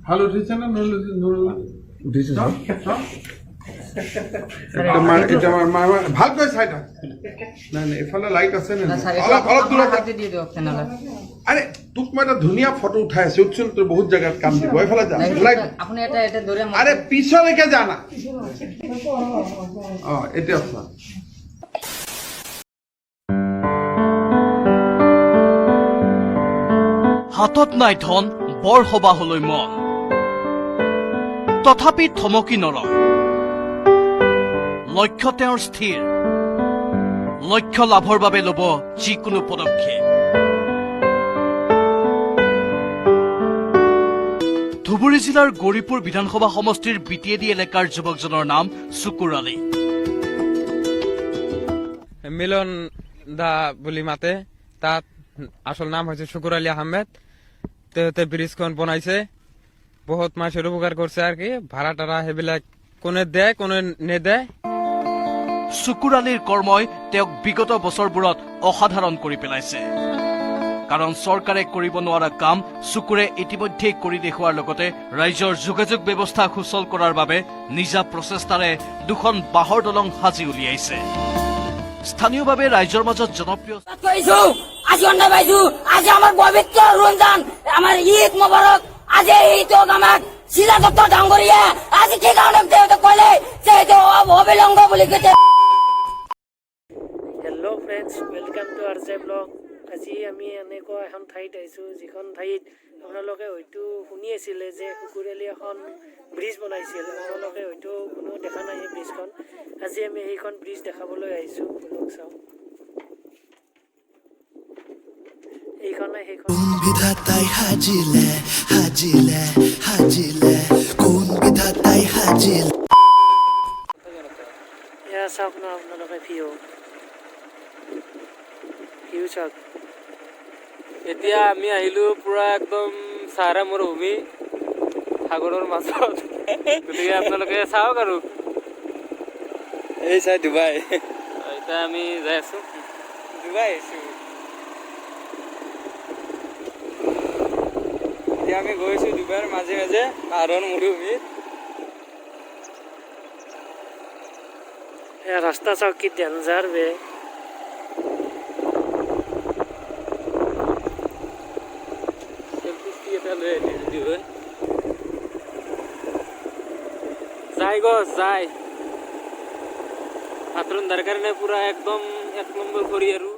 ভাল উঠিছে না উঠিছে ভালকৈ চাই থাক নাই নাই এইফালে লাইট আছে নে অলপ দূৰত আৰে তোক মই এটা ধুনীয়া ফটো উঠাই আছো উঠচোন তোৰ বহুত জেগাত কাম দিব এইফালে যা লাইট আপুনি এটা দৌৰে আৰে পিছলৈকে যা না এতিয়া চা হাতত নাই ধন বৰ সবাহলৈ মন তথাপি থমকি নৰয় লক্ষ্য তেওঁৰ স্থিৰ লক্ষ্য লাভৰ বাবে ল'ব যিকোনো পদক্ষেপ ধুবুৰী জিলাৰ গৌৰীপুৰ বিধানসভা সমষ্টিৰ বিটিএডি এলেকাৰ যুৱকজনৰ নাম শুকুৰ আলী মিলন দা বুলি মাতে তাত আসল নাম হৈছে শুকুৰ আলী আহমেদ তেহঁতে ব্ৰিজখন বনাইছে বহুত মানুষেৰ উপকাৰ কৰছে আৰ কি ভাড়া টাড়া সেইবিলাক কোনে দেয় কোনে নেদেয় শুকুৰ আলীৰ কৰ্মই তেওঁক বিগত বছৰবোৰত অসাধাৰণ কৰি পেলাইছে কাৰণ চৰকাৰে কৰিব নোৱাৰা কাম শুকুৰে ইতিমধ্যে কৰি দেখুৱাৰ লগতে ৰাজ্যৰ যোগাযোগ ব্যৱস্থা সুচল কৰাৰ বাবে নিজা প্ৰচেষ্টাৰে দুখন বাঁহৰ দলং সাজি উলিয়াইছে স্থানীয়ভাৱে ৰাজ্যৰ মাজত জনপ্ৰিয় আজি আমার পবিত্র রমজান আমার ঈদ মোবারক আজি ঈদ আমাক শিলা দত্ত ডাঙরিয়া আজি কি কারণে দেওতে কলে যে অবিলম্ব বলি কেটে hello' friends welcome to R J blog আজি আমি এনেকুৱা এখন ঠাইত আহিছোঁ যিখন ঠাইত আপোনালোকে হয়তো শুনি আছিলে যে শুকুৰ আলীয়ে এখন ব্ৰিজ বনাইছিল আপোনালোকে হয়তো কোনো দেখা নাই এই ব্ৰিজখন আজি আমি সেইখন ব্ৰিজ দেখাবলৈ আহিছোঁ লগ চাওঁ এইখনে সেইখন বিধাতাই হাজিলে হাজিলে হাজিলে কোন বিধাতাই হাজিলে এয়া চাওক ন আপোনালোকে ভিউ চাওক এতিয়া আমি আহিলো পুৰা একদম চাহাৰা মৰুভূমি সাগৰৰ মাজত গতিকে আপোনালোকে চাওক আৰু এই চাই ডুবাই এতিয়া আমি যাই আছো ডুবাই আহিছো এতিয়া আমি গৈছো ডুবাইৰ মাজে মাজে পাহাৰৰ মৰুভূমিত এয়া ৰাস্তা চাওক কি ডেঞ্জাৰ বে যাই গছ যাই ভাতৰণ দৰকাৰ নাই পুৰা একদম এক নম্বৰ কৰি আৰু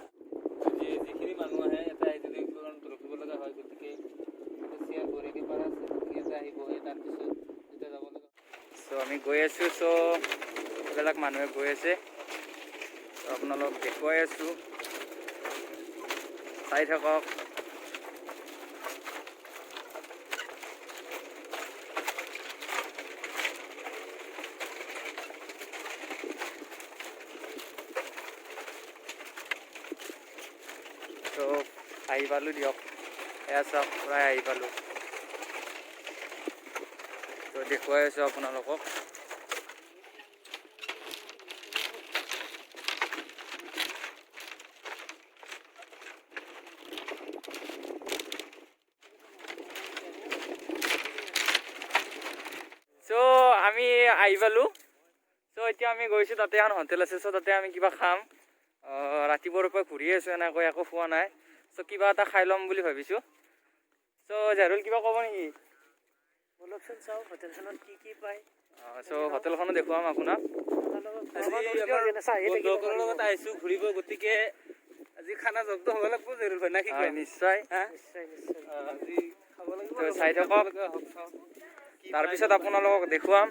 যিখিনি মানুহ আহে এটা আহি যদি ৰখিব লগা হয় গতিকে চেয়াৰ কৰি দিব পৰা ইয়াতে আহি বহে তাৰপিছত যেতিয়া যাব লগা চ' আমি গৈ আছোঁ চ' এইবিলাক মানুহে গৈ আছে চ' আপোনালোক দেখুৱাই আছোঁ চাই থাকক তো আহি পালোঁ দিয়ক এয়া চাওক প্ৰায় আহি পালোঁ তো দেখুৱাই আছোঁ আপোনালোকক চ' আমি আহি পালোঁ চ' এতিয়া আমি গৈছোঁ তাতে এখন হোটেল আছে চ' তাতে আমি কিবা খাম ৰাতিপুৱাৰ পৰা ঘূৰি আছোঁ এনেকৈ একো খোৱা নাই চ' কিবা এটা খাই ল'ম বুলি ভাবিছোঁ চ' জাহৰুল কিবা ক'ব নেকি বলকচোন চাওক হোটেলখনত কি কি পায় চ' হোটেলখনো দেখুৱাম আপোনাক বন্ধুসকলৰ লগত আহিছোঁ ঘূৰিব গতিকে আজি খানা জব্দ হ'ব লাগিব জাহৰুল ভাই না কি কয় নিশ্চয় আজি খাব লাগিব চাই থাকক তাৰপিছত আপোনালোকক দেখুৱাম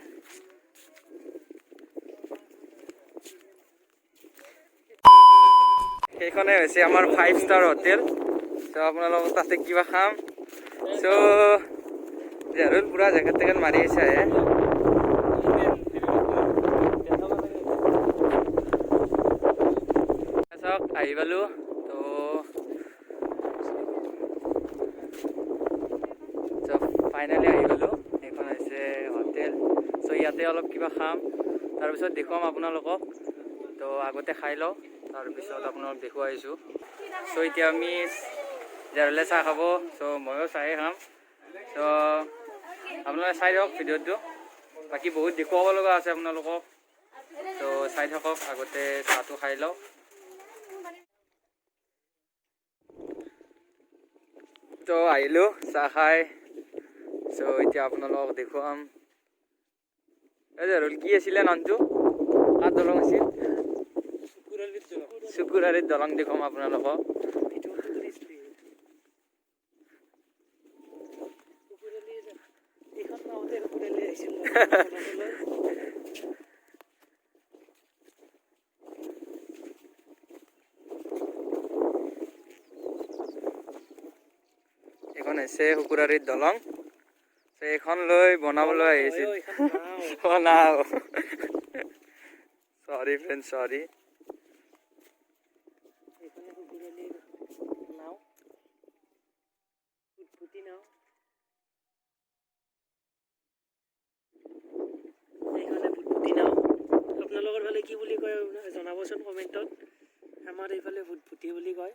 সেইখনে হৈছে আমাৰ 5 ষ্টাৰ হোটেল চ' আপোনালোকক তাতে কিবা খাম চ' জাহৰুল পুৰা জেকেট টেকেট মাৰি আছে চাওক আহি পালোঁ তো ফাইনেলি আহি পালোঁ এইখন হৈছে হোটেল চ' ইয়াতে অলপ কিবা খাম তাৰপিছত দেখুৱাম আপোনালোকক তো আগতে খাই লওঁ তাৰপিছত আপোনালোক দেখুৱাই আহিছোঁ চ' এতিয়া আমি জাহৰুলে চাহ খাব চ' ময়ো চাহে খাম চ' আপোনালোকে চাই দিয়ক ভিডিঅ'টো। বাকী বহুত দেখুৱাব লগা আছে আপোনালোকক, তো চাই থাকক। আগতে চাহটো খাই লওক। তো আহিলোঁ চাহ খাই। চ' এতিয়া আপোনালোকক দেখুৱাম। এই যে কি আছিলে নামটো, কাৰ দলং আছিল? চুকুৰাৰীত দলং দেখুৱাম আপোনালোকক। এইখন হৈছে শুকুৰাৰীত দলং। এইখন লৈ বনাবলৈ আহিছিল। বনাও চৰি ফ্ৰেণ্ড চৰি। আপোনালোকৰ ফালে কি বুলি কয় জনাবচোন কমেণ্টত। আমাৰ এইফালে ভুটভুটি বুলি কয়।